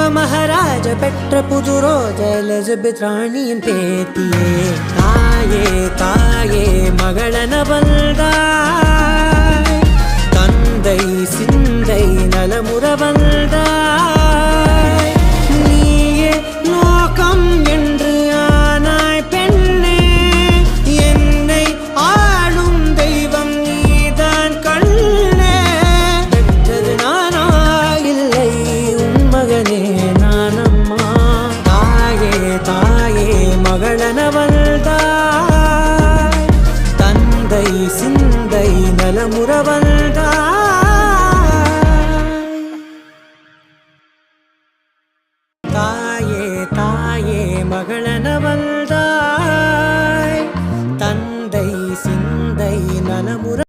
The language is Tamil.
மகாராஜ பெற்ற புது ரோஜ எலிசபெத் ராணியின் பேத்தியே தாயே தாயே மகளன வந்தாய் தந்தை சிந்தை நலமுற வந்தாய் நீயே லோகம் என்று ஆனாய் பெண்ணே என்னை ஆளும் தெய்வம் நீதான் கண்ணே பெற்றது நானா இல்லை உன் மகனே நானம்மா தாயே தாயே மகளன வந்தாய் தந்தை சிந்தை நலமுற வந்தாய்